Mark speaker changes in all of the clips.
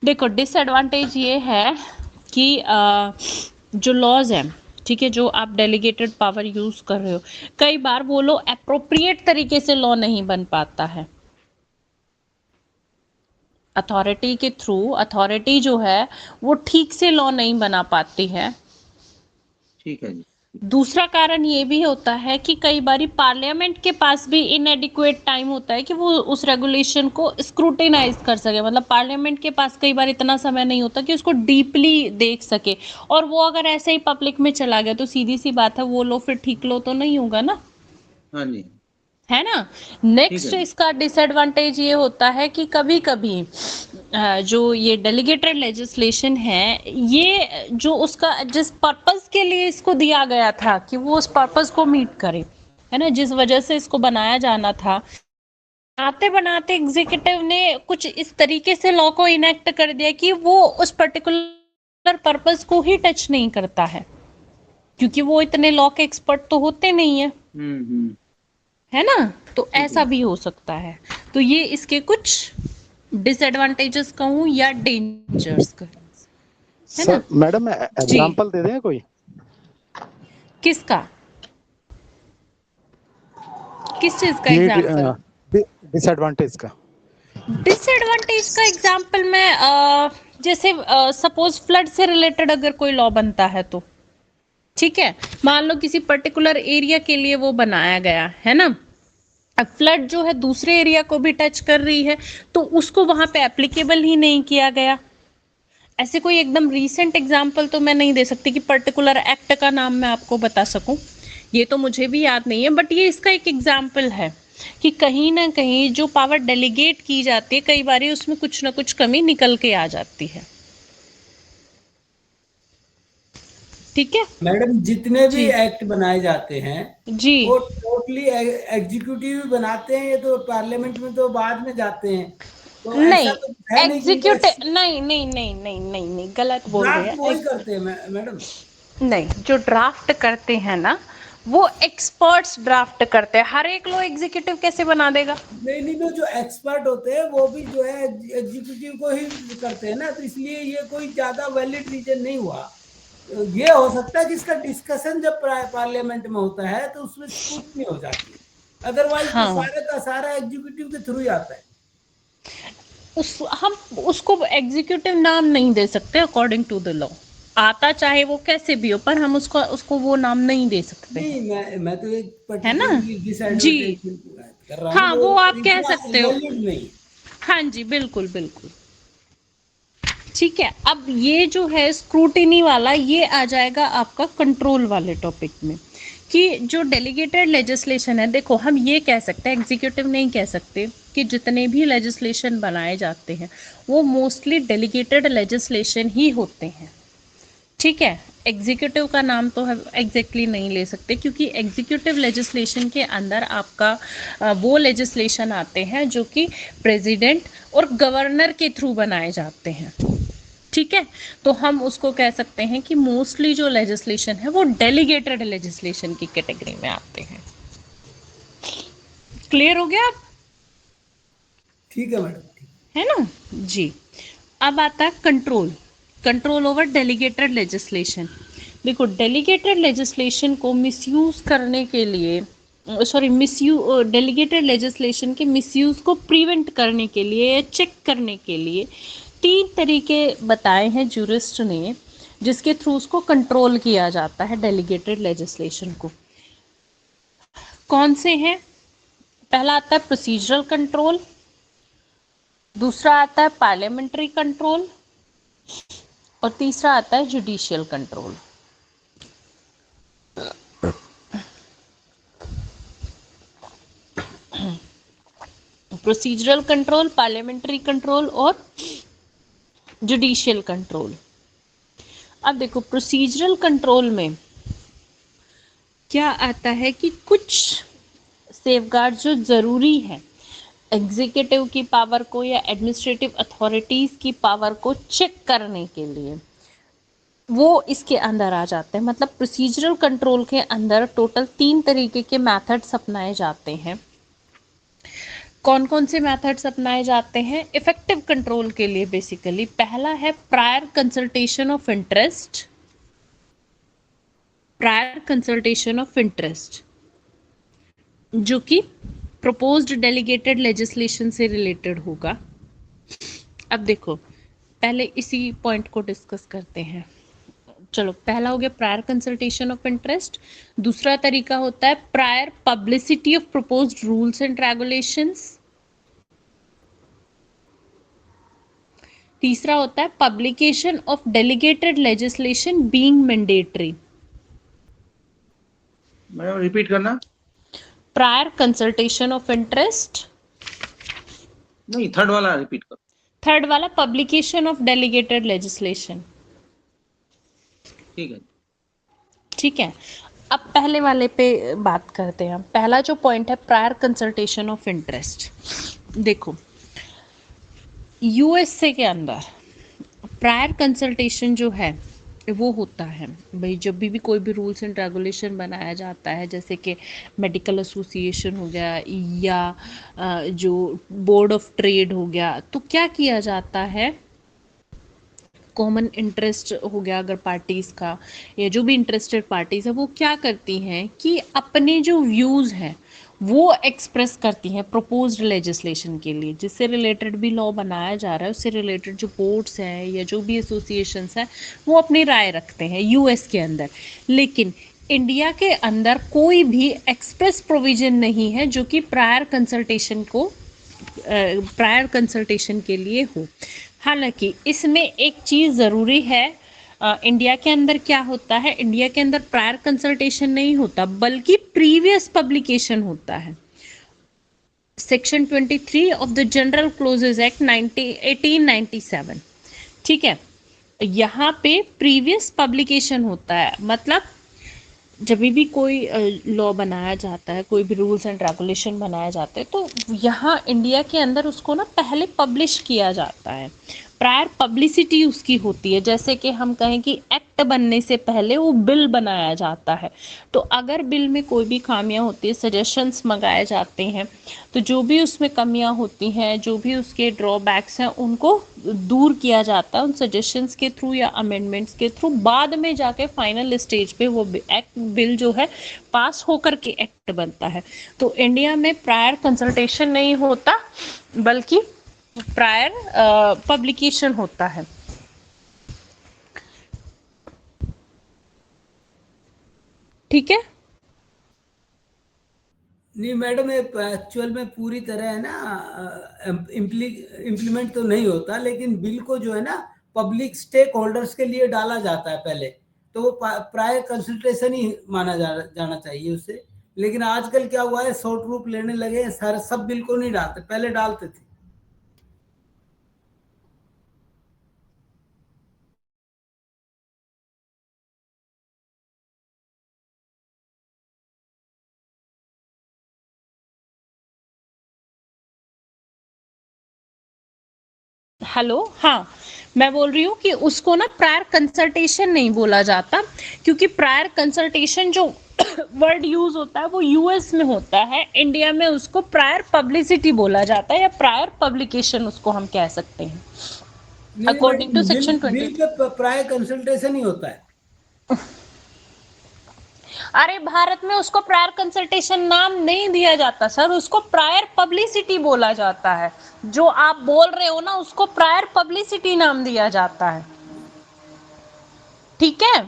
Speaker 1: देखो डिसएडवांटेज ये है कि जो लॉज हैं, ठीक है, जो आप डेलीगेटेड पावर यूज कर रहे हो, कई बार वो लो अप्रोप्रिएट तरीके से लॉ नहीं बन पाता है। अथॉरिटी के थ्रू अथॉरिटी जो है वो ठीक से लॉ नहीं बना पाती है।
Speaker 2: ठीक है जी।
Speaker 1: दूसरा कारण ये भी होता है कि कई बारी पार्लियामेंट के पास भी इनएडिक्वेट टाइम होता है कि वो उस रेगुलेशन को स्क्रूटिनाइज कर सके। मतलब पार्लियामेंट के पास कई बार इतना समय नहीं होता कि उसको डीपली देख सके, और वो अगर ऐसे ही पब्लिक में चला गया तो सीधी सी बात है वो लो फिर ठीक लो तो नहीं होगा ना,
Speaker 2: हाँ जी।
Speaker 1: है ना।
Speaker 2: ठीक
Speaker 1: नेक्स्ट
Speaker 2: है जी।
Speaker 1: इसका डिसएडवांटेज ये होता है कि कभी कभी जो ये डेलीगेटेड लेजिस्लेशन है, ये जो उसका जिस पर्पस के लिए इसको दिया गया था कि वो उस पर्पस को मीट करे, है ना, जिस वजह से इसको बनाया जाना था, बनाते बनाते एग्जीक्यूटिव ने कुछ इस तरीके से लॉ को इनेक्ट कर दिया कि वो उस पर्टिकुलर पर्पस को ही टच नहीं करता है, क्योंकि वो इतने लॉ के एक्सपर्ट तो होते नहीं है,
Speaker 2: हम्म।
Speaker 1: है ना। तो
Speaker 2: ठीक है।
Speaker 1: ऐसा भी हो सकता है। तो ये इसके कुछ डिसएडवांटेजेस कहूँ या डेंजर्स कहूँ, है ना।
Speaker 3: सर मैडम
Speaker 1: जी,
Speaker 3: एग्जांपल दे दें कोई?
Speaker 1: किसका, किस चीज का
Speaker 3: ये
Speaker 1: एग्जाम्पल?
Speaker 3: डिसएडवांटेज का।
Speaker 1: डिसएडवांटेज का एग्जाम्पल मैं जैसे सपोज फ्लड से रिलेटेड अगर कोई लॉ बनता है तो ठीक है, मान लो किसी पर्टिकुलर एरिया के लिए वो बनाया गया है ना, अब फ्लड जो है दूसरे एरिया को भी टच कर रही है तो उसको वहां पे एप्लीकेबल ही नहीं किया गया। ऐसे कोई एकदम रीसेंट एग्जाम्पल तो मैं नहीं दे सकती कि पर्टिकुलर एक्ट का नाम मैं आपको बता सकूं, ये तो मुझे भी याद नहीं है, बट ये इसका एक एग्जाम्पल है कि कहीं ना कहीं जो पावर डेलीगेट की जाती है कई बार उसमें कुछ ना कुछ कमी निकल के आ जाती है। ठीक है
Speaker 4: मैडम, जितने भी
Speaker 1: जी।
Speaker 4: एक्ट बनाए जाते हैं
Speaker 1: जी
Speaker 4: वो टोटली एग्जीक्यूटिव बनाते हैं, ये तो पार्लियामेंट में तो बाद में जाते हैं, तो ऐसा
Speaker 1: नहीं,
Speaker 4: तो है नहीं कि वो
Speaker 1: एग्जीक्यूटिव नहीं नहीं नहीं नहीं नहीं नहीं गलत बोल रहे
Speaker 4: ड्राफ्ट वो
Speaker 1: हैं।
Speaker 4: ही करते हैं मैडम।
Speaker 1: नहीं, जो ड्राफ्ट करते हैं ना वो एक्सपर्ट्स ड्राफ्ट करते हैं, हर एक लो एग्जीक्यूटिव कैसे बना देगा।
Speaker 4: नहीं नहीं, वो जो एक्सपर्ट होते हैं वो भी जो है एग्जीक्यूटिव को ही करते हैं ना, तो इसलिए ये कोई ज्यादा वैलिड रीजन नहीं हुआ। ये हो सकता है कि इसका डिस्कशन जब पार्लियामेंट में होता है तो उसमें स्क्रूटनी हो जाती है, अदरवाइज तो
Speaker 1: हाँ,
Speaker 4: सारे का सारा एग्जीक्यूटिव के थ्रू ही आता है।
Speaker 1: हम उसको एग्जीक्यूटिव नाम नहीं दे सकते अकॉर्डिंग टू द लॉ, आता चाहे वो कैसे भी हो, पर हम उसको उसको वो नाम नहीं दे सकते हैं,
Speaker 4: नहीं, मैं तो एक
Speaker 1: है ना।
Speaker 4: पर्टिकुलरली
Speaker 1: जी,
Speaker 4: डिसएडवांटेज कर रहा हूँ,
Speaker 1: हाँ
Speaker 4: वो
Speaker 1: वो आप कह
Speaker 4: इतना
Speaker 1: सकते हो।
Speaker 4: वैलिड नहीं।
Speaker 1: हाँ जी, बिल्कुल बिल्कुल। ठीक है, अब ये जो है स्क्रूटिनी वाला ये आ जाएगा आपका कंट्रोल वाले टॉपिक में, कि जो डेलीगेटेड लेजिस्लेशन है, देखो हम ये कह सकते हैं, एग्जीक्यूटिव नहीं कह सकते, कि जितने भी लेजिस्लेशन बनाए जाते हैं वो मोस्टली डेलीगेटेड लेजिस्लेशन ही होते हैं। ठीक है, एग्जीक्यूटिव का नाम तो हम एग्जैक्टली नहीं ले सकते क्योंकि एग्जीक्यूटिव लेजिस्लेशन के अंदर आपका वो लेजिस्लेशन आते हैं जो कि प्रेसिडेंट और गवर्नर के थ्रू बनाए जाते हैं। ठीक है, तो हम उसको कह सकते हैं कि मोस्टली जो लेजिस्लेशन है वो डेलीगेटेड लेजिस्लेशन की कैटेगरी में आते हैं। क्लियर हो गया अब,
Speaker 4: ठीक है मैडम, ठीक।
Speaker 1: है ना। जी, अब आता है control, control over delegated legislation. देखो डेलीगेटेड लेजिस्लेशन को मिसयूज करने के लिए, सॉरी मिसयू डेलीगेटेड लेजिस्लेशन के मिसयूज को प्रिवेंट करने के लिए या चेक करने के लिए तीन तरीके बताए हैं जूरिस्ट ने जिसके थ्रू उसको कंट्रोल किया जाता है डेलीगेटेड लेजिस्लेशन को। कौन से हैं? पहला आता है प्रोसीजरल कंट्रोल, दूसरा आता है पार्लियामेंट्री कंट्रोल और तीसरा आता है judicial control. Procedural control, parliamentary control और जुडिशियल कंट्रोल। अब देखो प्रोसीजरल कंट्रोल में क्या आता है कि कुछ सेफगार्ड जो जरूरी है एग्जीक्यूटिव की पावर को या एडमिनिस्ट्रेटिव अथॉरिटीज की पावर को चेक करने के लिए, वो इसके अंदर आ जाते हैं। मतलब प्रोसीजरल कंट्रोल के अंदर टोटल तीन तरीके के मेथड्स अपनाए जाते हैं। कौन कौन से मेथड्स अपनाए जाते हैं इफेक्टिव कंट्रोल के लिए? बेसिकली पहला है prior consultation of interest, prior consultation of interest जो कि प्रपोज्ड डेलीगेटेड लेजिस्लेशन से रिलेटेड होगा। अब देखो, पहले इसी पॉइंट को डिस्कस करते हैं। चलो, पहला हो गया प्रायर कंसल्टेशन ऑफ इंटरेस्ट। दूसरा तरीका होता है prior publicity of proposed rules and regulations. तीसरा होता है publication of delegated legislation being mandatory.
Speaker 2: Madam repeat करना।
Speaker 1: प्रायर कंसल्टेशन ऑफ इंटरेस्ट,
Speaker 2: नहीं, थर्ड वाला रिपीट करो।
Speaker 1: थर्ड वाला पब्लिकेशन ऑफ डेलीगेटेड लेजिस्लेशन।
Speaker 2: ठीक है।
Speaker 1: ठीक है, अब पहले वाले पे बात करते हैं। पहला जो पॉइंट है प्रायर कंसल्टेशन ऑफ इंटरेस्ट। देखो, यूएसए के अंदर प्रायर कंसल्टेशन जो है वो होता है भाई, जब भी कोई भी रूल्स एंड रेगुलेशन बनाया जाता है, जैसे कि मेडिकल एसोसिएशन हो गया या जो बोर्ड ऑफ ट्रेड हो गया, तो क्या किया जाता है, कॉमन इंटरेस्ट हो गया अगर पार्टीज का, या जो भी इंटरेस्टेड पार्टीज है वो क्या करती हैं कि अपने जो व्यूज हैं वो एक्सप्रेस करती हैं प्रपोज्ड लेजिस्लेशन के लिए, जिससे रिलेटेड भी लॉ बनाया जा रहा है, उससे रिलेटेड जो बोर्ड्स हैं या जो भी एसोसिएशंस हैं वो अपनी राय रखते हैं यूएस के अंदर। लेकिन इंडिया के अंदर कोई भी एक्सप्रेस प्रोविजन नहीं है जो कि प्रायर कंसल्टेशन के लिए हो। हालांकि इसमें एक चीज़ ज़रूरी है, इंडिया के अंदर क्या होता है, इंडिया के अंदर प्रायर कंसल्टेशन नहीं होता बल्कि प्रीवियस पब्लिकेशन होता है। Section 23 of the general clauses act 1897, ठीक है, यहाँ पे प्रीवियस पब्लिकेशन होता है। मतलब जब भी कोई लॉ बनाया जाता है, कोई भी रूल्स एंड रेगुलेशन बनाया जाता है, तो यहाँ इंडिया के अंदर उसको ना पहले पब्लिश किया जाता है, प्रायर पब्लिसिटी उसकी होती है। जैसे कि हम कहें कि एक्ट बनने से पहले वो बिल बनाया जाता है, तो अगर बिल में कोई भी खामियां होती है, सजेशंस मंगाए जाते हैं, तो जो भी उसमें कमियां होती हैं, जो भी उसके ड्रॉबैक्स हैं, उनको दूर किया जाता है उन सजेशंस के थ्रू या अमेंडमेंट्स के थ्रू। बाद में जाके फाइनल स्टेज पे वो एक्ट बिल जो है पास होकर के एक्ट बनता है। तो इंडिया में प्रायर कंसल्टेशन नहीं होता बल्कि प्रायर पब्लिकेशन होता है। ठीक है,
Speaker 4: नहीं मैडम, ये एक्चुअल में पूरी तरह है ना इम्प्लीमेंट तो नहीं होता, लेकिन बिल को जो है ना पब्लिक स्टेक होल्डर्स के लिए डाला जाता है पहले, तो वो प्रायर कंसल्टेशन ही माना जाना चाहिए उससे। लेकिन आजकल क्या हुआ है, शॉर्ट रूप लेने लगे, सारे सब बिल को नहीं डालते, पहले डालते थे।
Speaker 1: हेलो, हाँ, मैं बोल रही हूँ कि उसको ना प्रायर कंसल्टेशन नहीं बोला जाता, क्योंकि प्रायर कंसल्टेशन जो वर्ड यूज होता है वो यूएस में होता है, इंडिया में उसको प्रायर पब्लिसिटी बोला जाता है या प्रायर पब्लिकेशन उसको हम कह सकते हैं अकॉर्डिंग टू सेक्शन 20।
Speaker 4: बिल पे प्रायर कंसल्टेशन ही होता है।
Speaker 1: अरे भारत में उसको प्रायर कंसल्टेशन नाम नहीं दिया जाता सर, उसको प्रायर पब्लिसिटी बोला जाता है। जो आप बोल रहे हो ना उसको प्रायर पब्लिसिटी नाम दिया जाता है। ठीक है,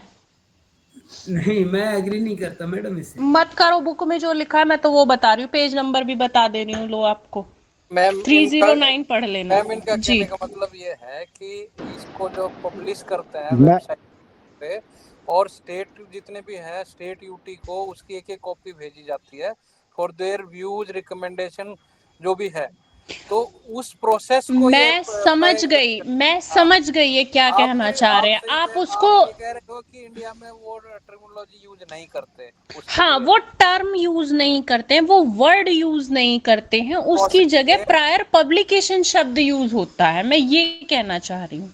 Speaker 4: नहीं, मैं एग्री नहीं करता मैडम इससे।
Speaker 1: मत करो, बुक में जो लिखा है मैं तो वो बता रही हूँ, पेज नंबर भी बता दे रही हूँ, लो आपको
Speaker 5: मैम
Speaker 1: 309 पढ़ लेना।
Speaker 5: मैम इनका
Speaker 1: जी,
Speaker 5: कहने का मतलब ये है कि इसको जो पब्लिश करते हैं
Speaker 3: मैं-
Speaker 5: वेबसाइट पे, और स्टेट जितने भी है स्टेट यूटी को उसकी एक एक कॉपी भेजी जाती है फॉर देयर व्यूज रिकमेंडेशन जो भी है, तो उस प्रोसेस को
Speaker 1: मैं समझ गई ये क्या कहना चाह रहे हैं आप। उसको
Speaker 5: कह रहे हो कि इंडिया में वो टर्मिनोलॉजी यूज नहीं करते,
Speaker 1: हाँ, वो टर्म यूज नहीं करते हैं, वो वर्ड यूज नहीं करते हैं, उसकी जगह प्रायर पब्लिकेशन शब्द यूज होता है, मैं ये कहना चाह रही हूँ।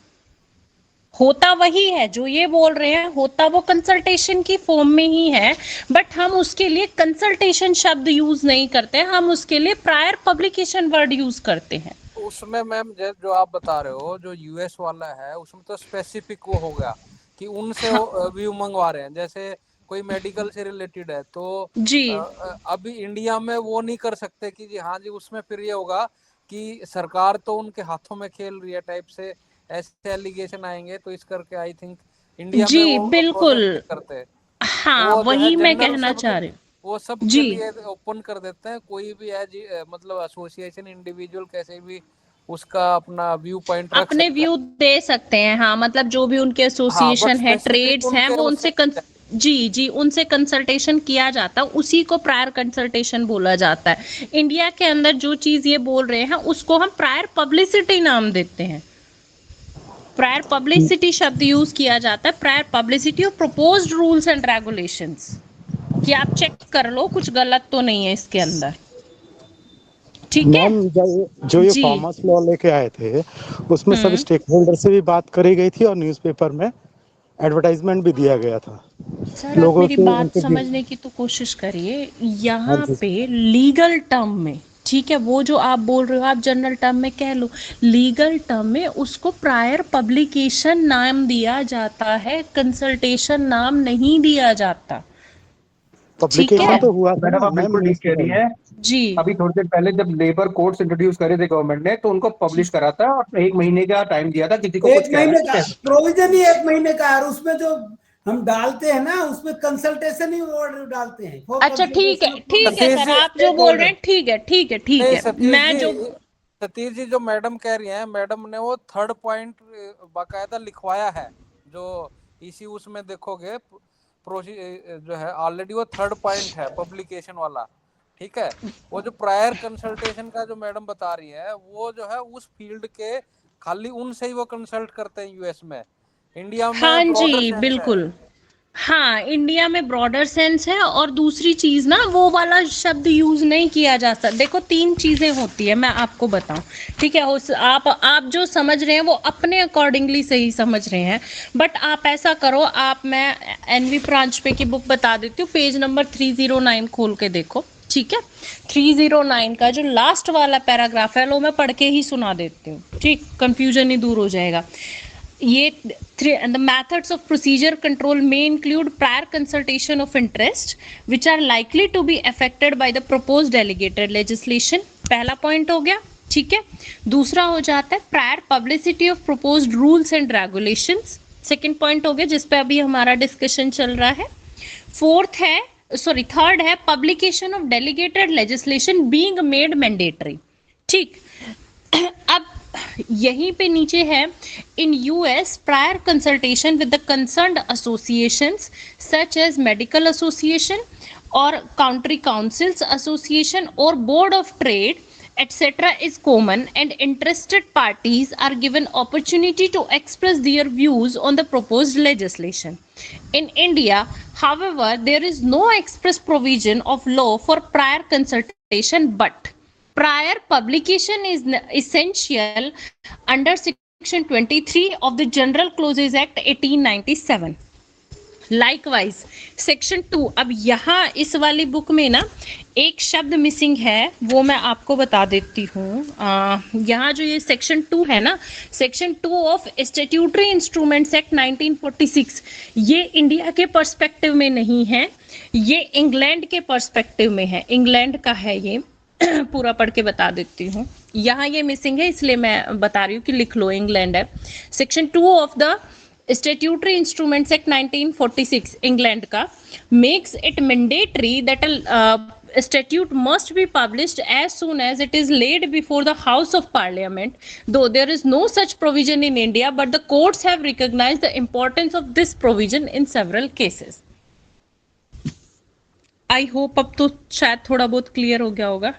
Speaker 1: होता वही है जो ये बोल रहे हैं, होता वो कंसल्टेशन की फॉर्म में ही है, बट हम उसके लिए कंसल्टेशन शब्द यूज नहीं करते, हम उसके लिए प्रायर पब्लिकेशन वर्ड यूज करते हैं।
Speaker 5: उसमें मैम जो आप बता रहे हो, जो यूएस वाला है उसमें तो स्पेसिफिक वो हो गया कि उनसे व्यू मंगवा रहे हैं, जैसे कोई मेडिकल से रिलेटेड है तो
Speaker 1: जी
Speaker 5: अभी इंडिया में वो नहीं कर सकते कि जी हाँ जी, उसमें फिर ये होगा कि सरकार तो उनके हाथों में खेल रही है टाइप से, ऐसे एलिगेशन आएंगे, तो इस करके आई थिंक इंडिया में
Speaker 1: जी
Speaker 5: वो
Speaker 1: बिल्कुल,
Speaker 5: प्रोसेस नहीं करते।
Speaker 1: हाँ
Speaker 5: वो जो है
Speaker 1: वही मैं
Speaker 5: जनरल
Speaker 1: कहना
Speaker 5: सब
Speaker 1: चाह रही हूँ।
Speaker 5: वो सब के
Speaker 1: जी
Speaker 5: लिए ओपन कर देते हैं, कोई भी है जी मतलब एसोसिएशन इंडिविजुअल कैसे भी उसका अपना व्यू पॉइंट रख
Speaker 1: अपने
Speaker 5: सकता है।
Speaker 1: व्यू दे सकते हैं, हाँ मतलब जो भी उनके
Speaker 5: हाँ, बट
Speaker 1: एसोसिएशन है,
Speaker 5: स्पेसिफिक
Speaker 1: ट्रेड्स हैं,
Speaker 5: उनके
Speaker 1: वो
Speaker 5: उससे
Speaker 1: उनसे जी जी उनसे कंसल्टेशन किया जाता है, उसी को प्रायर कंसल्टेशन बोला जाता है। इंडिया के अंदर जो चीज ये बोल रहे हैं उसको हम प्रायर पब्लिसिटी नाम देते हैं। प्रायर पब्लिसिटी शब्द यूज किया जाता है, prior publicity of proposed rules and regulations, कि आप चेक कर लो कुछ गलत तो नहीं है इसके अंदर। ठीक है
Speaker 3: मैम जो ये
Speaker 1: जी।
Speaker 3: कॉमर्स लॉ लेके आए थे उसमें सब
Speaker 1: हम्म,
Speaker 3: स्टेक होल्डर से भी बात करी गई थी और न्यूज़पेपर में एडवर्टाइजमेंट भी दिया गया था
Speaker 1: सर आप
Speaker 3: लोगों
Speaker 1: मेरी
Speaker 3: से
Speaker 1: बात
Speaker 3: उनके।
Speaker 1: समझने की तो कोशिश करिए।
Speaker 3: हाँ
Speaker 1: यहाँ
Speaker 3: जी।
Speaker 1: पे लीगल टर्म में, ठीक है, वो जो आप बोल रहे हो आप जनरल टर्म में कह लो, लीगल टर्म में उसको प्रायर पब्लिकेशन नाम दिया जाता है, कंसल्टेशन नाम नहीं दिया जाता। ठीक
Speaker 3: पब्लिकेशन
Speaker 1: है
Speaker 3: तो हुआ था
Speaker 6: मैडम
Speaker 3: ना
Speaker 6: आप
Speaker 3: मैम
Speaker 6: बिल्कुल ठीक कह
Speaker 3: न्यूज़पेपर
Speaker 6: रही
Speaker 3: में।
Speaker 6: हैं।
Speaker 1: जी
Speaker 6: अभी थोड़ी देर पहले जब लेबर कोड्स इंट्रोड्यूस करे थे गवर्नमेंट ने, तो उनको पब्लिश करा था और 1 महीने का टाइम दिया था, किसी को कुछ
Speaker 4: एक
Speaker 6: कहना
Speaker 4: महीने
Speaker 6: नहीं
Speaker 4: का
Speaker 6: कह सकता।
Speaker 4: प्रोविजन ही 1 महीने का है, और उसमें जो हम डालते हैं ना उसमें कंसल्टेशन ही वर्ड डालते हैं, फॉर
Speaker 1: अच्छा ठीक है
Speaker 4: कंसल्टेशन ऑफ
Speaker 1: ठीक है
Speaker 5: सतीश
Speaker 1: सर,
Speaker 5: जी,
Speaker 1: आप जो बोल रहे हैं ठीक है ठीक है ठीक
Speaker 5: नहीं
Speaker 1: है।
Speaker 5: सतीश
Speaker 1: मैं
Speaker 5: जी,
Speaker 1: जो
Speaker 5: सतीश जी जो मैडम कह रही हैं, मैडम ने वो 3rd पॉइंट बाकायदा लिखवाया है, जो इसी उसमें देखोगे जो है ऑलरेडी वो 3rd पॉइंट है पब्लिकेशन वाला। ठीक है, वो जो प्रायर कंसल्टेशन का जो मैडम बता रही है, वो जो है उस फील्ड के खाली उनसे ही वो कंसल्ट करते हैं यूएस में, इंडिया
Speaker 1: हाँ
Speaker 5: में ब्रॉडर
Speaker 1: जी
Speaker 5: सेंस है।
Speaker 1: बिल्कुल, हाँ इंडिया में ब्रॉडर सेंस है, और दूसरी चीज ना वो वाला शब्द यूज नहीं किया जा सकता। देखो 3 चीजें होती है, मैं आपको बताऊं, ठीक है, उस आप जो समझ रहे हैं वो अपने अकॉर्डिंगली सही समझ रहे हैं, बट आप ऐसा करो, आप मैं एनवी प्रांजपे की बुक बता देती हूँ, पेज नंबर 309 खोल के देखो, ठीक है। 309 का जो लास्ट वाला पैराग्राफ है, लो मैं पढ़ के ही सुना देती हूँ, ठीक, कंफ्यूजन ही दूर हो जाएगा। ये the methods of procedure control may include prior consultation of interest which are likely to be affected by the proposed delegated legislation। पहला पॉइंट हो गया, ठीक है। दूसरा हो जाता है prior publicity of proposed rules and regulations, second point हो गया जिस पे अभी हमारा डिस्कशन चल रहा है। फोर्थ है, सॉरी थर्ड है publication of delegated legislation being made mandatory, ठीक। अब यहीं पे नीचे है, in US prior consultation with the concerned associations such as medical association और काउंट्री काउंसिल्स एसोसिएशन और board of trade etc is common, and interested parties are given opportunity to express their views on the proposed legislation. In India, however, there is no express provision of law for prior consultation, but prior publication is essential under section 23 of the General Clauses Act 1897। Likewise section 2, अब यहाँ इस वाली book में ना एक शब्द missing है, वो मैं आपको बता देती हूँ। यहाँ जो ये सेक्शन 2 है ना, section 2 of statutory instruments act 1946, ये इंडिया के पर्सपेक्टिव में नहीं है, ये इंग्लैंड के पर्सपेक्टिव में है, इंग्लैंड का है ये। पूरा पढ़ के बता देती हूँ, यहाँ ये मिसिंग है इसलिए मैं बता रही हूँ कि लिख लो, इंग्लैंड है। Section 2 of the statutory instruments act 1946 England का makes it mandatory that a statute must be published as soon as it is laid before the House of Parliament, though there is no such provision in India, but the courts have recognized the importance of this provision in several cases। I hope अब तो शायद थोड़ा बहुत clear हो गया होगा,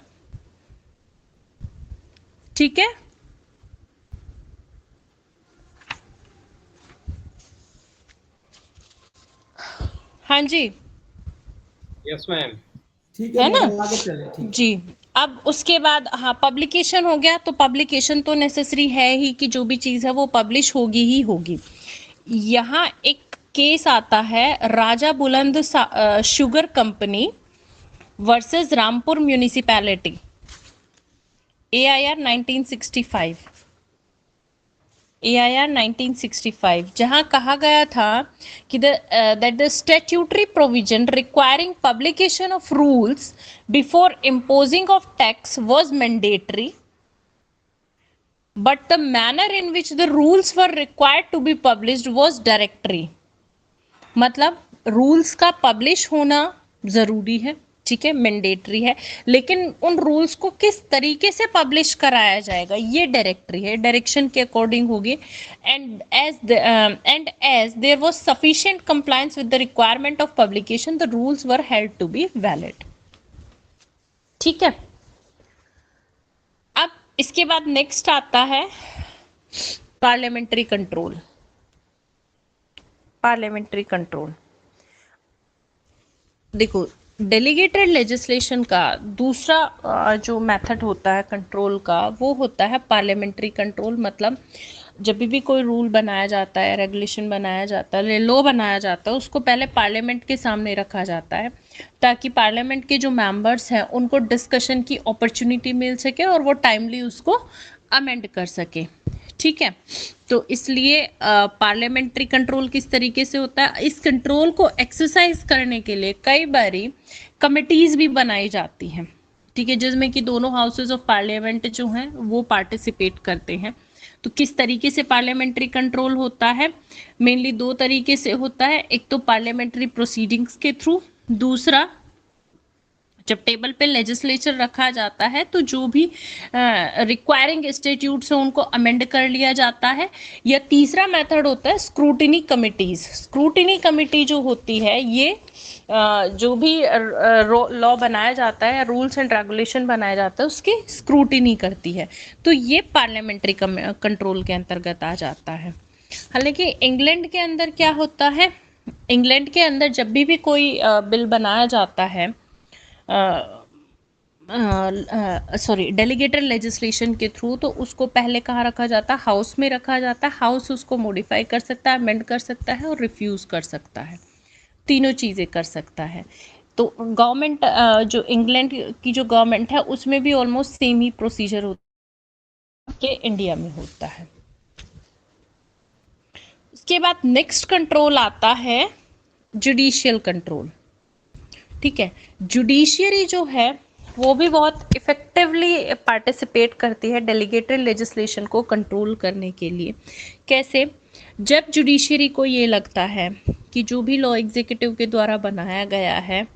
Speaker 1: ठीक है। हाँ जी
Speaker 7: यस मैम।
Speaker 4: ठीक है
Speaker 1: है ना
Speaker 4: मैडम, आगे चले, ठीक है।
Speaker 1: जी। अब उसके बाद हाँ पब्लिकेशन हो गया, तो पब्लिकेशन तो नेसेसरी है ही कि जो भी चीज़ है वो पब्लिश होगी ही होगी। यहाँ एक केस आता है राजा बुलंद sugar company versus Rampur municipality, AIR 1965, AIR 1965, जहां कहा गया था कि that the statutory provision requiring publication of rules before imposing of tax was mandatory, but the manner in which the rules were required to be published was directory। मतलब rules का publish होना जरूरी है, ठीक है, मैंडेटरी है, लेकिन उन रूल्स को किस तरीके से पब्लिश कराया जाएगा ये डायरेक्टरी है, डायरेक्शन के अकॉर्डिंग होगी। And as there was sufficient compliance with the requirement of publication the rules were held to be valid. ठीक है, अब इसके बाद नेक्स्ट आता है पार्लियामेंट्री कंट्रोल। पार्लियामेंट्री कंट्रोल, देखो डेलीगेटेड लेजिस्लेशन का दूसरा जो मेथड होता है कंट्रोल का वो होता है पार्लियामेंट्री कंट्रोल। मतलब जब भी कोई रूल बनाया जाता है, रेगुलेशन बनाया जाता है, लॉ बनाया जाता है, उसको पहले पार्लियामेंट के सामने रखा जाता है ताकि पार्लियामेंट के जो मेंबर्स हैं उनको डिस्कशन की अपॉर्चुनिटी मिल सके और वो टाइमली उसको अमेंड कर सके। ठीक है, तो इसलिए पार्लियामेंट्री कंट्रोल किस तरीके से होता है, इस कंट्रोल को एक्सरसाइज करने के लिए कई बारी कमिटीज भी बनाई जाती हैं, ठीक है, जिसमें कि दोनों हाउसेज ऑफ पार्लियामेंट जो हैं वो पार्टिसिपेट करते हैं। तो किस तरीके से पार्लियामेंट्री कंट्रोल होता है, मेनली दो तरीके से होता है, एक तो पार्लियामेंट्री प्रोसीडिंग्स के थ्रू, दूसरा जब टेबल पे लेजिस्लेचर रखा जाता है तो जो भी रिक्वायरिंग स्टेट्यूट्स हैं उनको अमेंड कर लिया जाता है, या तीसरा मेथड होता है स्क्रूटिनी कमिटीज। स्क्रूटिनी कमिटी जो होती है ये जो भी लॉ बनाया जाता है, रूल्स एंड रेगुलेशन बनाया जाता है, उसकी स्क्रूटिनी करती है, तो ये पार्लियामेंट्री कंट्रोल के अंतर्गत आ जाता है। हालांकि इंग्लैंड के अंदर क्या होता है, इंग्लैंड के अंदर जब भी कोई बिल बनाया जाता है, सॉरी डेलीगेटेड लेजिस्लेशन के थ्रू, तो उसको पहले कहाँ रखा जाता है, हाउस में रखा जाता है। हाउस उसको मॉडिफाई कर सकता है, अमेंड कर सकता है और रिफ्यूज़ कर सकता है, तीनों चीज़ें कर सकता है। तो गवर्नमेंट जो इंग्लैंड की जो गवर्नमेंट है उसमें भी ऑलमोस्ट सेम ही प्रोसीजर होता है कि इंडिया में होता है। उसके बाद नेक्स्ट कंट्रोल आता है जुडिशियल कंट्रोल। ठीक है, जुडिशियरी जो है वो भी बहुत इफेक्टिवली पार्टिसिपेट करती है डेलीगेटेड लेजिस्लेशन को कंट्रोल करने के लिए। कैसे, जब जुडिशियरी को ये लगता है कि जो भी लॉ एग्जीक्यूटिव के द्वारा बनाया गया है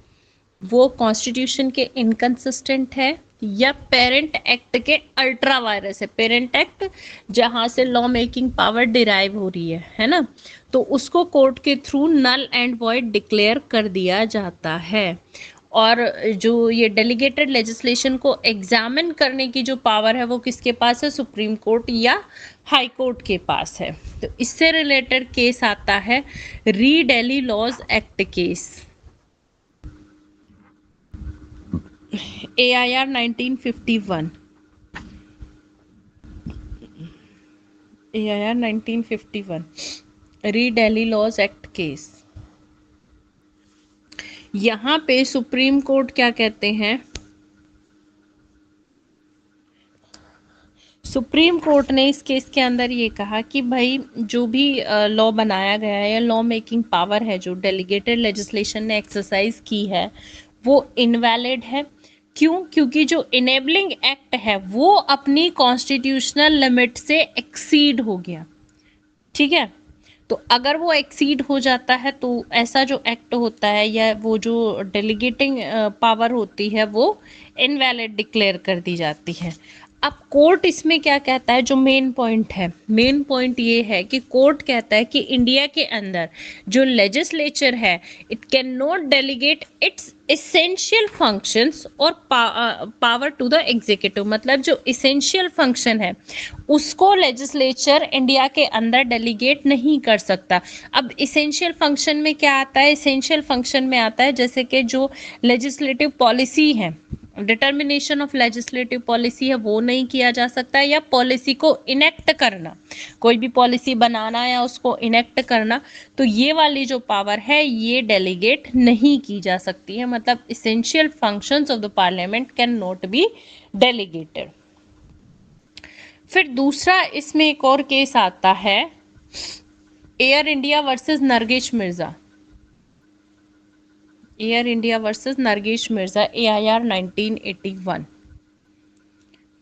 Speaker 1: वो कॉन्स्टिट्यूशन के इनकंसिस्टेंट है या पेरेंट एक्ट के अल्ट्रा वायरस है, पेरेंट एक्ट जहां से लॉ मेकिंग पावर डिराइव हो रही है ना, तो उसको कोर्ट के through null and void declare कर दिया जाता है। और जो ये डेलीगेटेड लेजिस्लेशन को एग्जामिन करने की जो पावर है वो किसके पास है, सुप्रीम कोर्ट या हाई कोर्ट के पास है। तो इससे रिलेटेड केस आता है re Delhi laws act case, AIR 1951, AIR 1951 री डेली लॉज एक्ट केस। यहाँ पे सुप्रीम कोर्ट क्या कहते हैं, सुप्रीम कोर्ट ने इस केस के अंदर ये कहा कि भाई जो भी लॉ बनाया गया है या लॉ मेकिंग पावर है जो डेलीगेटेड लेजिस्लेशन ने एक्सरसाइज की है वो इनवैलिड है। क्यों? क्योंकि जो इनेबलिंग एक्ट है वो अपनी कॉन्स्टिट्यूशनल लिमिट से एक्सीड हो गया। ठीक है, तो अगर वो एक्सीड हो जाता है तो ऐसा जो एक्ट होता है या वो जो डेलीगेटिंग पावर होती है वो इनवैलिड डिक्लेयर कर दी जाती है। अब कोर्ट इसमें क्या कहता है, जो मेन पॉइंट है, मेन पॉइंट ये है कि कोर्ट कहता है कि इंडिया के अंदर जो लेजिस्लेचर है it can not delegate it's essential functions और पावर टू द एग्जीक्यूटिव। मतलब जो इसेंशियल फंक्शन है उसको लेजिस्लेचर इंडिया के अंदर डेलीगेट नहीं कर सकता। अब इसेंशियल फंक्शन में क्या आता है, इसेंशियल फंक्शन में आता है जैसे कि जो लेजिस्लेटिव पॉलिसी है डिटर्मिनेशन ऑफ लेजिस्लेटिव पॉलिसी है वो नहीं किया जा सकता, या पॉलिसी को इनेक्ट करना, कोई भी पॉलिसी बनाना या उसको इनेक्ट करना, तो ये वाली जो पावर है ये डेलीगेट नहीं की जा सकती है। मतलब essential functions of the parliament can not be delegated. फिर दूसरा इसमें एक और केस आता है, air India versus Nargis Mirza. Air India versus Nargis Mirza, AIR 1981।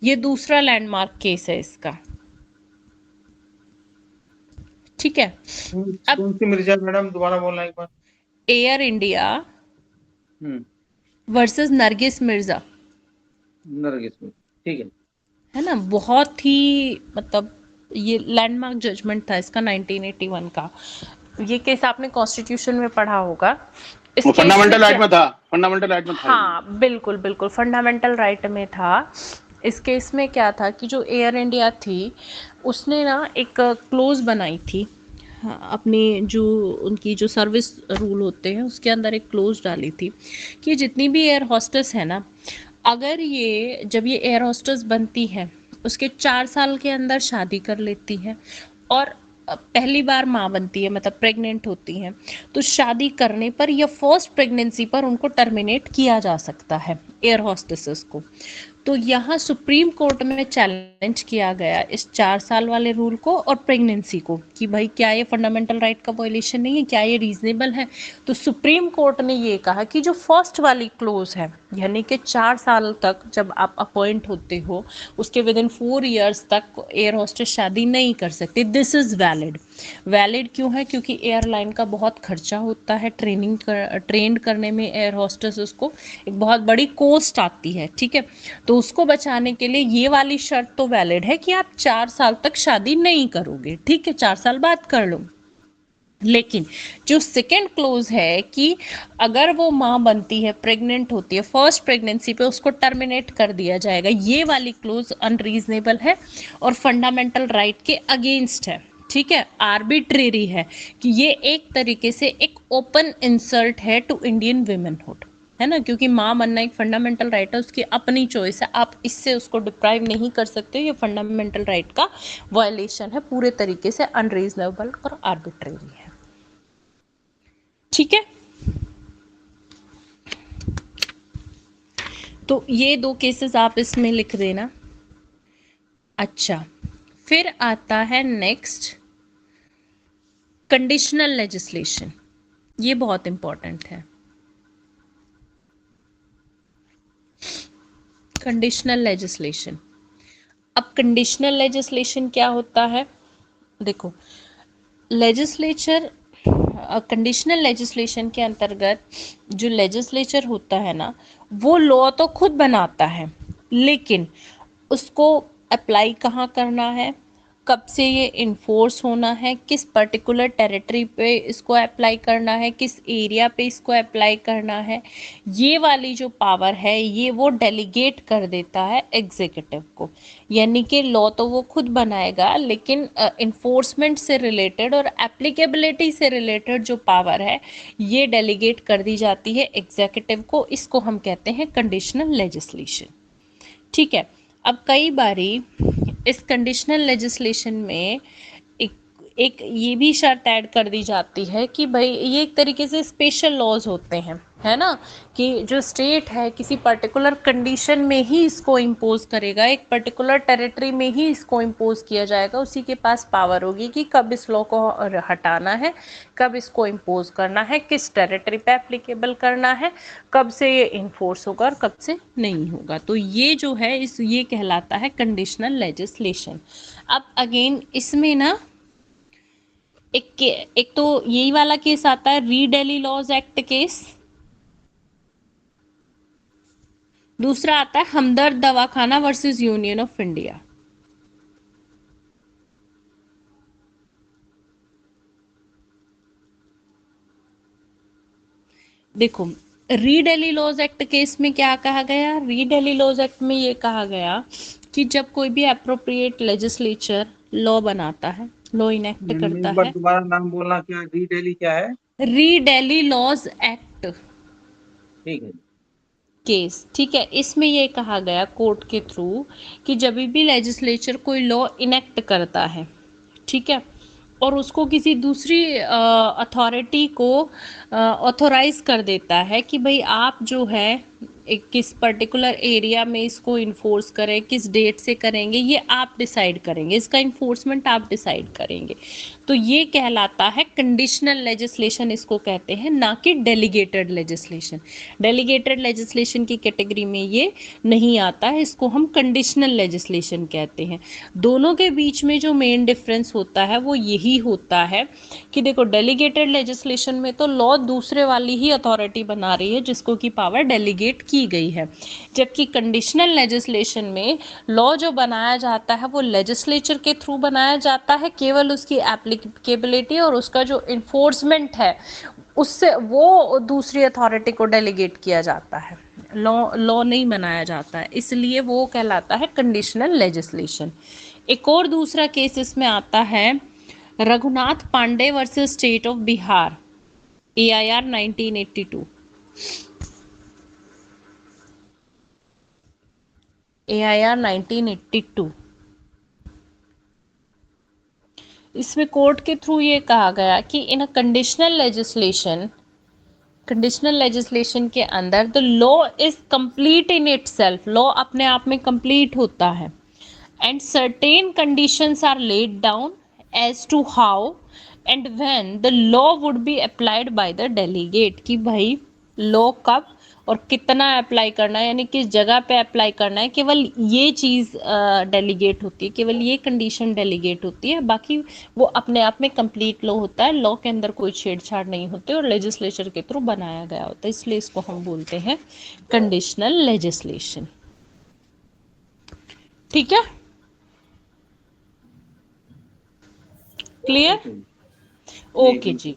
Speaker 1: ये दूसरा लैंडमार्क केस है इसका, ठीक है। अब
Speaker 2: कौन सी मिर्जा मैडम, दोबारा बोलना एक बार।
Speaker 1: Air India versus Nargis Mirza,
Speaker 2: Nargis में, ठीक
Speaker 1: है ना, बहुत ही मतलब ये लैंडमार्क जजमेंट था इसका 1981 का। ये केस आपने कॉन्स्टिट्यूशन में पढ़ा होगा। इस केस
Speaker 7: फंडामेंटल
Speaker 1: में
Speaker 7: राइट
Speaker 1: क्या-
Speaker 7: में था, फंडामेंटल राइट में था।
Speaker 1: हाँ बिल्कुल बिल्कुल फंडामेंटल राइट में था। इस केस में क्या था कि जो एयर इंडिया थी उसने ना एक क्लोज बनाई थी, हाँ, अपनी जो उनकी जो सर्विस रूल होते हैं उसके अंदर एक क्लोज डाली थी कि जितनी भी एयर होस्टेस है ना, अगर ये जब ये एयर होस्टेस बनती है उसके 4 साल के अंदर शादी कर लेती है और पहली बार माँ बनती है, मतलब प्रेग्नेंट होती हैं, तो शादी करने पर या फर्स्ट प्रेगनेंसी पर उनको टर्मिनेट किया जा सकता है एयर होस्टेसेस को। तो यहाँ सुप्रीम कोर्ट में चैलेंज किया गया इस 4 साल वाले रूल को और प्रेगनेंसी को कि भाई क्या ये फंडामेंटल राइट का वायलेशन नहीं है, क्या ये रीजनेबल है। तो सुप्रीम कोर्ट ने ये कहा कि जो फर्स्ट वाली क्लोज है, यानी कि 4 साल तक जब आप अपॉइंट होते हो उसके विद इन 4 ईयर्स तक एयर होस्टेस शादी नहीं कर सकते, दिस इज वैलिड। वैलिड क्यों है? क्योंकि एयरलाइन का बहुत खर्चा होता है, ट्रेंड करने में एयर होस्टेस को एक बहुत बड़ी कॉस्ट आती है, ठीक है। तो उसको बचाने के लिए ये वाली शर्त तो वैलिड है कि आप 4 साल तक शादी नहीं करोगे, ठीक है, 4 साल बाद कर लो। लेकिन जो सेकेंड क्लोज है कि अगर वो माँ बनती है, प्रेग्नेंट होती है, फर्स्ट प्रेगनेंसी पे उसको टर्मिनेट कर दिया जाएगा, ये वाली क्लोज अनरीजनेबल है और फंडामेंटल राइट के अगेंस्ट है, ठीक है, आर्बिट्रेरी है कि ये एक तरीके से एक ओपन इंसल्ट है टू इंडियन वुमेनहुड, है ना, क्योंकि माँ बनना एक फंडामेंटल राइट है, उसकी अपनी चॉइस है, आप इससे उसको डिप्राइव नहीं कर सकते। ये फंडामेंटल राइट का वायलेशन है, पूरे तरीके से अनरीजनेबल और आर्बिट्रेरी है, ठीक है। तो ये 2 केसेस आप इसमें लिख देना। अच्छा, फिर आता है नेक्स्ट कंडीशनल लेजिस्लेशन, ये बहुत इंपॉर्टेंट है। कंडीशनल लेजिस्लेशन, अब कंडीशनल लेजिस्लेशन क्या होता है? देखो, लेजिस्लेचर कंडीशनल लेजिस्लेशन के अंतर्गत जो लेजिस्लेचर होता है ना, वो लॉ तो खुद बनाता है, लेकिन उसको अप्लाई कहाँ करना है, कब से ये इन्फोर्स होना है, किस पर्टिकुलर टेरिटरी पे इसको अप्लाई करना है, किस एरिया पे इसको अप्लाई करना है, ये वाली जो पावर है ये वो डेलीगेट कर देता है एग्जीक्यूटिव को। यानी कि लॉ तो वो खुद बनाएगा, लेकिन इन्फोर्समेंट से रिलेटेड और एप्लीकेबिलिटी से रिलेटेड जो पावर है ये डेलीगेट कर दी जाती है एग्जीक्यूटिव को। इसको हम कहते हैं कंडीशनल लेजिस्लेशन, ठीक है। अब कई बारी इस कंडीशनल लेजिस्लेशन में एक ये भी शर्त ऐड कर दी जाती है कि भाई ये एक तरीके से स्पेशल लॉज होते हैं, है ना, कि जो स्टेट है किसी पर्टिकुलर कंडीशन में ही इसको इम्पोज करेगा, एक पर्टिकुलर टेरिटरी में ही इसको इम्पोज किया जाएगा, उसी के पास पावर होगी कि कब इस लॉ को हटाना है, कब इसको इम्पोज करना है, किस टेरिटरी पे एप्लीकेबल करना है, कब से ये इन्फोर्स होगा और कब से नहीं होगा। तो ये जो है ये कहलाता है कंडीशनल लेजिस्लेशन। अब अगेन इसमें ना एक तो यही वाला केस आता है, री दिल्ली लॉज एक्ट केस। दूसरा आता है हमदर्द दवाखाना वर्सेस यूनियन ऑफ इंडिया। देखो, री दिल्ली लॉज एक्ट केस में क्या कहा गया? री दिल्ली लॉज एक्ट में ये कहा गया कि जब कोई भी अप्रोप्रिएट लेजिस्लेचर लॉ बनाता है, लॉ इनेक्ट करता
Speaker 2: एक बार
Speaker 1: है,
Speaker 2: दोबारा नाम बोलना, क्या री दिल्ली क्या है?
Speaker 1: री दिल्ली लॉज एक्ट,
Speaker 2: ठीक है।
Speaker 1: केस, ठीक है। इसमें ये कहा गया कोर्ट के थ्रू कि जब भी लेजिस्लेचर कोई लॉ इनेक्ट करता है, ठीक है, और उसको किसी दूसरी अथॉरिटी को ऑथोराइज कर देता है कि भाई आप जो है एक किस पर्टिकुलर एरिया में इसको इन्फोर्स करें, किस डेट से करेंगे, ये आप डिसाइड करेंगे, इसका इन्फोर्समेंट आप डिसाइड करेंगे, तो ये कहलाता है कंडीशनल लेजिस्लेशन, इसको कहते हैं, ना कि डेलीगेटेड लेजिस्लेशन। डेलीगेटेड लेजिस्लेशन की कैटेगरी में ये नहीं आता है, इसको हम कंडीशनल लेजिस्लेशन कहते हैं। दोनों के बीच में जो मेन डिफरेंस होता है वो यही होता है कि देखो डेलीगेटेड लेजिस्लेशन में तो लॉ दूसरे वाली ही अथॉरिटी बना रही है जिसको की पावर डेलीगेट की गई है, जबकि कंडीशनल लेजिस्लेशन में लॉ जो बनाया जाता है वो लेजिस्लेचर के थ्रू बनाया जाता है, केवल उसकी एप्लीकेबिलिटी और उसका जो इन्फोर्समेंट है उससे वो दूसरी अथॉरिटी को डेलीगेट किया जाता है, लॉ नहीं बनाया जाता है, इसलिए वो कहलाता है कंडीशनल लेजिस्लेशन। एक और दूसरा केस इसमें आता है Raghunath Pandey versus state of Bihar, AIR 1982। AIR 1982, इसमें कोर्ट के थ्रू ये कहा गया कि इन अ कंडीशनल लेजिस्लेशन के अंदर the law is complete in itself, law अपने आप में कंप्लीट होता है, and certain conditions are laid down as to how and when the law would be applied by the delegate, कि भाई लॉ कब और कितना अप्लाई करना है, यानी किस जगह पे अप्लाई करना है, केवल ये चीज़ डेलीगेट होती है, केवल ये कंडीशन डेलीगेट होती है, बाकी वो अपने आप में कंप्लीट लॉ होता है, लॉ के अंदर कोई छेड़छाड़ नहीं होती और लेजिस्लेचर के थ्रू बनाया गया होता है, इसलिए इसको हम बोलते हैं कंडीशनल लेजिस्लेशन। ठीक है, क्लियर? ओके जी।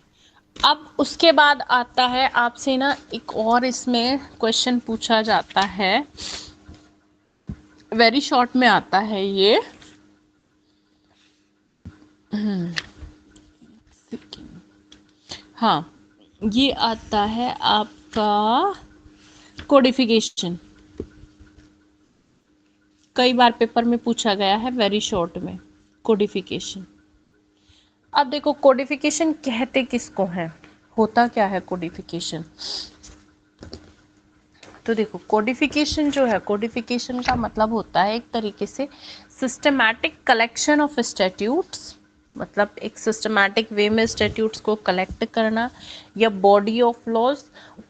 Speaker 1: अब उसके बाद आता है आपसे ना एक और इसमें क्वेश्चन पूछा जाता है, वेरी शॉर्ट में आता है ये, हाँ, ये आता है आपका कोडिफिकेशन, कई बार पेपर में पूछा गया है वेरी शॉर्ट में, कोडिफिकेशन। अब देखो कोडिफिकेशन कहते किसको है, होता क्या है कोडिफिकेशन, तो देखो कोडिफिकेशन जो है, कोडिफिकेशन का मतलब होता है एक तरीके से सिस्टमैटिक कलेक्शन ऑफ स्टैट्यूट्स, मतलब एक सिस्टमैटिक वे में स्टैट्यूट्स को कलेक्ट करना या बॉडी ऑफ लॉज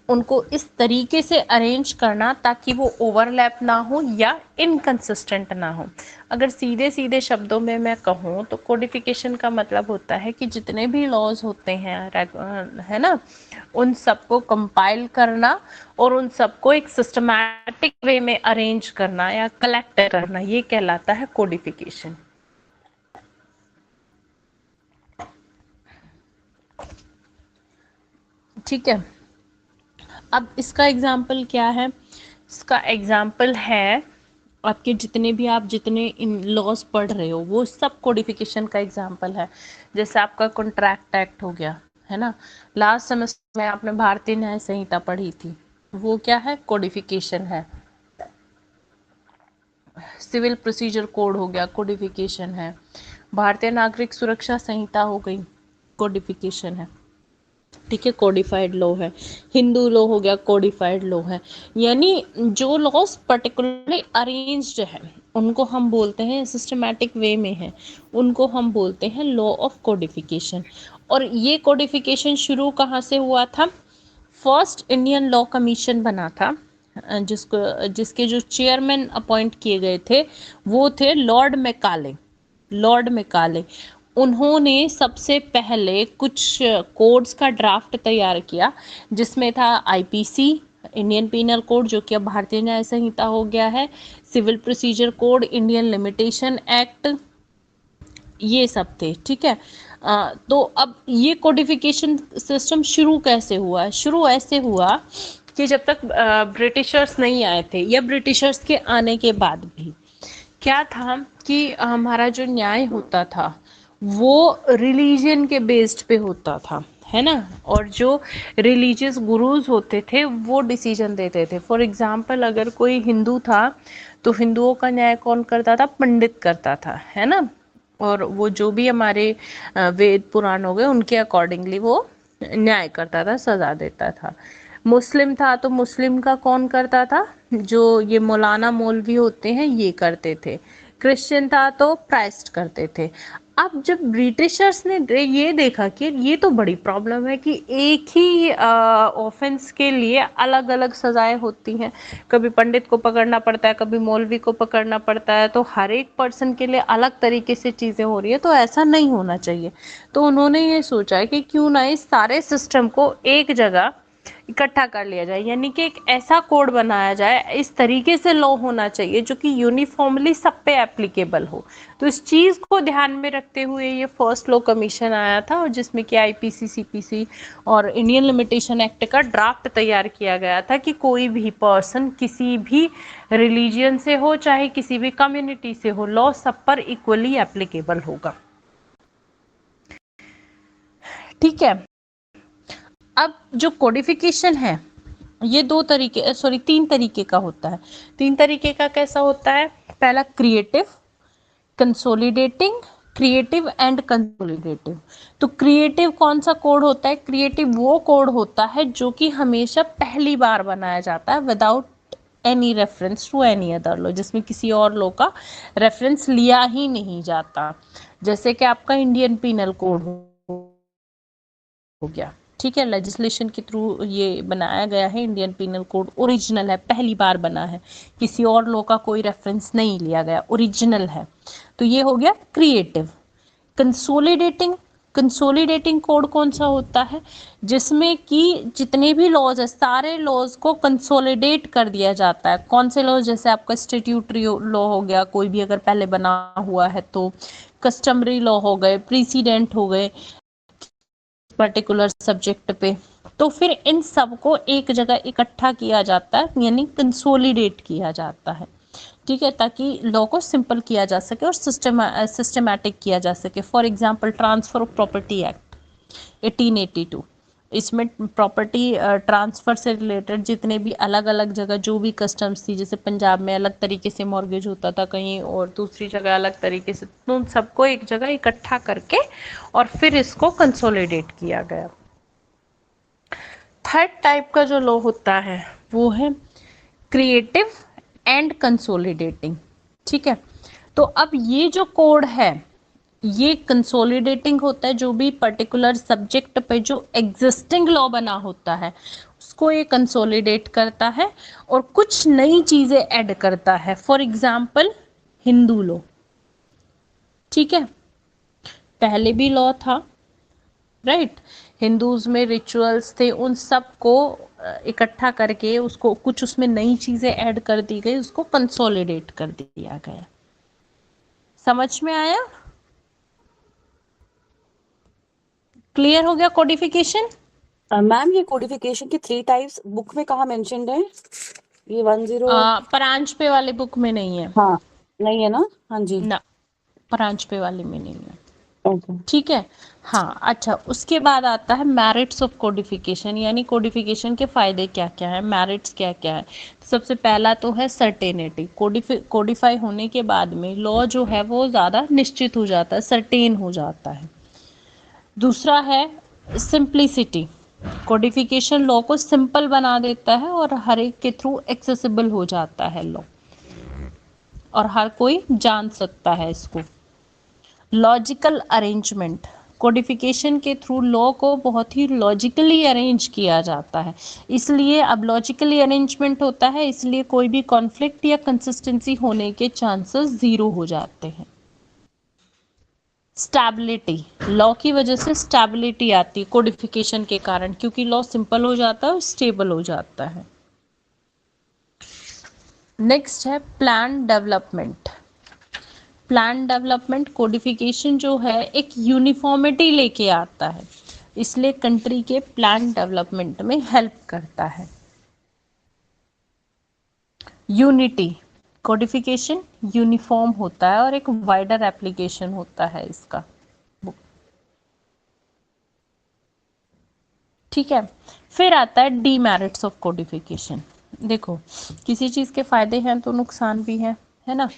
Speaker 1: उनको इस तरीके से अरेंज करना ताकि वो ओवरलैप ना हो या इनकंसिस्टेंट ना हो। अगर सीधे सीधे शब्दों में मैं कहूँ तो कोडिफिकेशन का मतलब होता है कि जितने भी लॉज होते हैं, है ना, उन सबको कंपाइल करना और उन सबको एक सिस्टमैटिक वे में अरेंज करना या कलेक्ट करना, ये कहलाता है कोडिफिकेशन। ठीक है, अब इसका एग्जाम्पल क्या है, इसका एग्जाम्पल है आपके जितने इन लॉज पढ़ रहे हो वो सब कोडिफिकेशन का एग्जाम्पल है। जैसे आपका कॉन्ट्रैक्ट एक्ट हो गया, है ना, लास्ट सेमेस्टर में आपने भारतीय न्याय संहिता पढ़ी थी, वो क्या है, कोडिफिकेशन है। सिविल प्रोसीजर कोड हो गया, कोडिफिकेशन है। भारतीय नागरिक सुरक्षा संहिता हो गई, कोडिफिकेशन है। ठीक है, कोडिफाइड लॉ है। हिंदू लॉ हो गया, कोडिफाइड लॉ है। यानी जो लॉज पर्टिकुलरली अरेंज्ड है उनको हम बोलते हैं, सिस्टमैटिक वे में है, उनको हम बोलते हैं लॉ ऑफ कोडिफिकेशन। और ये कोडिफिकेशन शुरू कहाँ से हुआ था, फर्स्ट इंडियन लॉ कमीशन बना था, जिसके जो चेयरमैन अपॉइंट किए गए थे वो थे लॉर्ड मैकाले। उन्होंने सबसे पहले कुछ कोड्स का ड्राफ्ट तैयार किया जिसमें था आईपीसी, इंडियन पीनल कोड जो कि अब भारतीय न्याय संहिता हो गया है, civil procedure code, Indian limitation act, ये सब थे। ठीक है, तो अब ये कोडिफिकेशन सिस्टम शुरू कैसे हुआ, शुरू ऐसे हुआ कि जब तक ब्रिटिशर्स नहीं आए थे या ब्रिटिशर्स के आने के बाद भी क्या था कि हमारा जो न्याय होता था वो रिलीजन के बेस्ड पे होता था, है ना, और जो रिलीजियस गुरुज होते थे वो डिसीजन देते थे। फॉर एग्जाम्पल अगर कोई हिंदू था तो हिंदुओं का न्याय कौन करता था? पंडित करता था, है ना, और वो जो भी हमारे वेद पुराण हो गए उनके अकॉर्डिंगली वो न्याय करता था, सजा देता था। मुस्लिम था तो मुस्लिम का कौन करता था? जो ये मौलाना मौलवी होते हैं ये करते थे। क्रिश्चियन था तो प्राइस्ट करते थे। अब जब ब्रिटिशर्स ने ये देखा कि ये तो बड़ी प्रॉब्लम है कि एक ही ऑफेंस के लिए अलग अलग सजाएं होती हैं, कभी पंडित को पकड़ना पड़ता है, कभी मौलवी को पकड़ना पड़ता है, तो हर एक पर्सन के लिए अलग तरीके से चीज़ें हो रही है, तो ऐसा नहीं होना चाहिए। तो उन्होंने ये सोचा कि क्यों ना इस सारे सिस्टम को एक जगह इकट्ठा कर लिया जाए, यानी कि एक ऐसा कोड बनाया जाए, इस तरीके से लॉ होना चाहिए जो कि यूनिफॉर्मली सब पे एप्लीकेबल हो। तो इस चीज को ध्यान में रखते हुए ये फर्स्ट लॉ कमीशन आया था, और जिसमें कि आईपीसी, सीपीसी और इंडियन लिमिटेशन एक्ट का ड्राफ्ट तैयार किया गया था कि कोई भी पर्सन किसी भी रिलीजियन से हो चाहे किसी भी कम्युनिटी से हो, लॉ सब पर इक्वली एप्लीकेबल होगा। ठीक है। अब जो कोडिफिकेशन है ये तीन तरीके का होता है। तीन तरीके का कैसा होता है? पहला creative, consolidating, creative and consolidative. तो क्रिएटिव कौन सा कोड होता है? क्रिएटिव वो कोड होता है जो कि हमेशा पहली बार बनाया जाता है without any reference to any other law, जिसमें किसी और लॉ का रेफरेंस लिया ही नहीं जाता। जैसे कि आपका इंडियन पीनल कोड हो गया, ठीक है, लेजिस्लेशन के थ्रू ये बनाया गया है। इंडियन पीनल कोड ओरिजिनल है, पहली बार बना है, किसी और लॉ का कोई रेफरेंस नहीं लिया गया, ओरिजिनल है। तो ये हो गया क्रिएटिव। कंसोलिडेटिंग कोड कौन सा होता है? जिसमें कि जितने भी लॉज है सारे लॉज को कंसोलिडेट कर दिया जाता है। कौन से लॉज? जैसे आपका स्टैट्यूटरी लॉ हो गया, कोई भी अगर पहले बना हुआ है तो, कस्टमरी लॉ हो गए, प्रीसीडेंट हो गए पर्टिकुलर सब्जेक्ट पे, तो फिर इन सब को एक जगह इकट्ठा किया जाता है, यानी कंसोलिडेट किया जाता है। ठीक है, ताकि लॉ को सिंपल किया जा सके और सिस्टमैटिक किया जा सके। For example transfer of property act 1882, इसमें प्रॉपर्टी ट्रांसफर से रिलेटेड जितने भी अलग अलग जगह जो भी कस्टम्स थी, जैसे पंजाब में अलग तरीके से मॉर्गेज होता था कहीं, और दूसरी जगह अलग तरीके से, तो उन सबको एक जगह इकट्ठा करके और फिर इसको कंसोलिडेट किया गया। थर्ड टाइप का जो लॉ होता है वो है क्रिएटिव एंड कंसोलिडेटिंग। ठीक है, तो अब ये जो कोड है ये कंसोलिडेटिंग होता है, जो भी पर्टिकुलर सब्जेक्ट पे जो एग्जिस्टिंग लॉ बना होता है उसको ये कंसोलिडेट करता है और कुछ नई चीजें ऐड करता है। फॉर एग्जाम्पल हिंदू लॉ, ठीक है, पहले भी लॉ था, राइट, हिंदूज में रिचुअल्स थे, उन सब को इकट्ठा करके उसको कुछ उसमें नई चीजें ऐड कर दी गई, उसको कंसोलिडेट कर दिया गया। समझ में आया? क्लियर हो गया कोडिफिकेशन?
Speaker 7: मैम ये कोडिफिकेशन के 3 टाइप्स बुक में कहाँ मेंशन्ड है? ये 10
Speaker 1: परांज पे वाले बुक में नहीं है।
Speaker 7: हाँ नहीं है ना? हाँ जी
Speaker 1: ना, परांज पे वाले में नहीं है।
Speaker 7: ओके
Speaker 1: ठीक है, हाँ। अच्छा, उसके बाद आता है मेरिट्स ऑफ कोडिफिकेशन, यानी कोडिफिकेशन के फायदे क्या क्या है, मेरिट्स क्या क्या है। तो सबसे पहला तो है सर्टेनिटी। कोडिफाई होने के बाद में लॉ जो है वो ज़्यादा निश्चित हो जाता है, सर्टेन हो जाता है। दूसरा है सिंप्लिसिटी। कोडिफिकेशन लॉ को सिंपल बना देता है और हर एक के थ्रू एक्सेसिबल हो जाता है लॉ, और हर कोई जान सकता है इसको। लॉजिकल अरेंजमेंट, कोडिफिकेशन के थ्रू लॉ को बहुत ही लॉजिकली अरेंज किया जाता है, इसलिए अब लॉजिकली अरेंजमेंट होता है, इसलिए कोई भी कॉन्फ्लिक्ट या कंसिस्टेंसी होने के चांसेस 0 हो जाते हैं। स्टेबिलिटी, लॉ की वजह से स्टेबिलिटी आती है कोडिफिकेशन के कारण, क्योंकि लॉ सिंपल हो जाता है और स्टेबल हो जाता है। नेक्स्ट है plan development. Plan development, codification जो है एक यूनिफॉर्मिटी लेके आता है, इसलिए कंट्री के प्लान डेवलपमेंट में हेल्प करता है। यूनिटी, कोडिफिकेशन यूनिफॉर्म होता है और एक वाइडर एप्लीकेशन होता है इसका। ठीक है। फिर आता है डीमेरिट्स ऑफ कोडिफिकेशन। देखो, किसी चीज़ के फायदे हैं तो नुकसान भी है ना।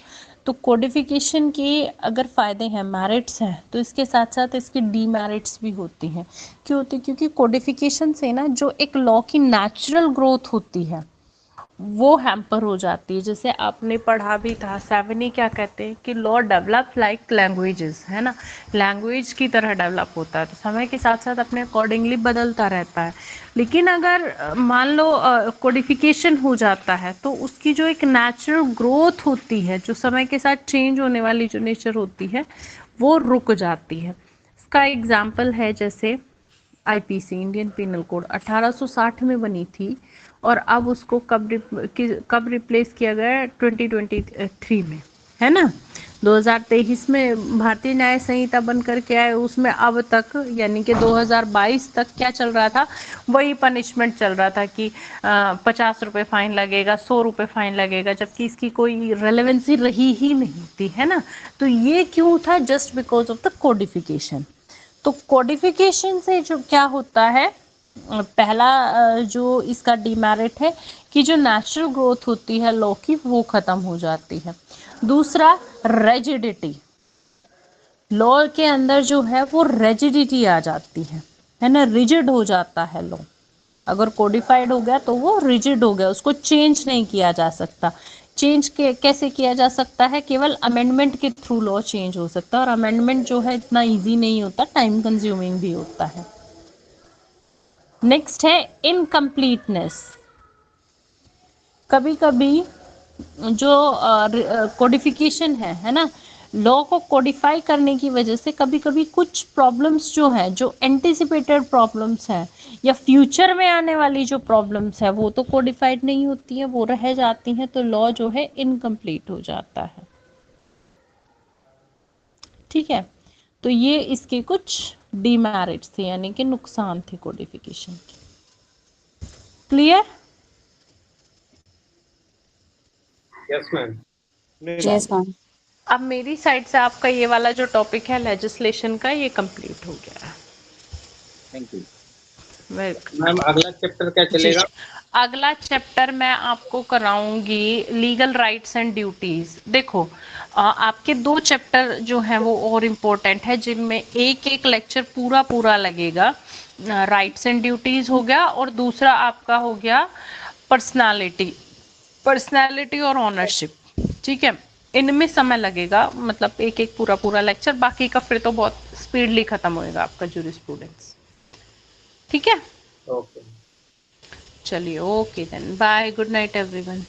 Speaker 1: तो कोडिफिकेशन के अगर फायदे हैं, मेरिट्स हैं, तो इसके साथ साथ इसकी डीमेरिट्स भी होती हैं। क्यों होती? क्योंकि कोडिफिकेशन से ना जो एक लॉ की नेचुरल ग्रोथ होती है वो हैम्पर हो जाती है। जैसे आपने पढ़ा भी था, सेवनी क्या कहते हैं कि लॉ डेवलप लाइक लैंग्वेजेस, है ना, लैंग्वेज की तरह डेवलप होता है, तो समय के साथ साथ अपने अकॉर्डिंगली बदलता रहता है। लेकिन अगर मान लो कोडिफिकेशन हो जाता है तो उसकी जो एक नेचुरल ग्रोथ होती है, जो समय के साथ चेंज होने वाली जो नेचर होती है, वो रुक जाती है। इसका एग्जाम्पल है जैसे आईपीसी, इंडियन पिनल कोड 1860 में बनी थी और अब उसको कब रिप्लेस किया गया? 2023 में, है ना। 2023 में भारतीय न्याय संहिता बन करके आए, उसमें अब तक यानी कि 2022 तक क्या चल रहा था? वही पनिशमेंट चल रहा था कि 50 रुपये फाइन लगेगा, 100 रुपये फाइन लगेगा, जबकि इसकी कोई रेलेवेंसी रही ही नहीं थी, है ना। तो ये क्यों था? Just because of the codification. तो कोडिफिकेशन से जो क्या होता है, पहला जो इसका डीमेरिट है कि जो नेचुरल ग्रोथ होती है लॉ की वो खत्म हो जाती है। दूसरा, रेजिडिटी, लॉ के अंदर जो है वो रेजिडिटी आ जाती है ना, रिजिड हो जाता है लॉ। अगर कोडिफाइड हो गया तो वो रिजिड हो गया, उसको चेंज नहीं किया जा सकता। चेंज कैसे किया जा सकता है? केवल अमेंडमेंट के थ्रू लॉ चेंज हो सकता है, और अमेंडमेंट जो है इतना इजी नहीं होता, टाइम कंज्यूमिंग भी होता है। नेक्स्ट है इनकम्प्लीटनेस। कभी कभी जो कोडिफिकेशन है ना, लॉ को कोडिफाई करने की वजह से कभी कभी कुछ प्रॉब्लम्स जो हैं, जो एंटिसिपेटेड प्रॉब्लम्स हैं या फ्यूचर में आने वाली जो प्रॉब्लम्स है वो तो कोडिफाइड नहीं होती हैं, वो रह जाती हैं, तो लॉ जो है इनकम्प्लीट हो जाता है। ठीक है, तो ये इसके कुछ डीमेरिट्स थे, यानी कि नुकसान थे कोडिफिकेशन के। Clear?
Speaker 6: Yes ma'am.
Speaker 7: Yes ma'am.
Speaker 1: अब मेरी साइड से आपका ये वाला जो टॉपिक है लेजिस्लेशन का, ये कंप्लीट हो गया है।
Speaker 2: Thank you
Speaker 1: welcome.
Speaker 6: मैम अगला चैप्टर क्या चलेगा?
Speaker 1: अगला चैप्टर मैं आपको कराऊंगी लीगल राइट्स एंड ड्यूटीज। देखो, आपके 2 चैप्टर जो हैं वो और इम्पोर्टेंट है, जिनमें एक एक लेक्चर पूरा पूरा लगेगा। राइट्स एंड ड्यूटीज हो गया, और दूसरा आपका हो गया पर्सनालिटी और ओनरशिप। ठीक है, इनमें समय लगेगा, मतलब एक एक पूरा पूरा लेक्चर, बाकी का फिर तो बहुत स्पीडली खत्म होएगा आपका जूरिस्प्रूडेंस। ठीक है,
Speaker 6: ओके।
Speaker 1: चलिए, okay then, bye, good night everyone.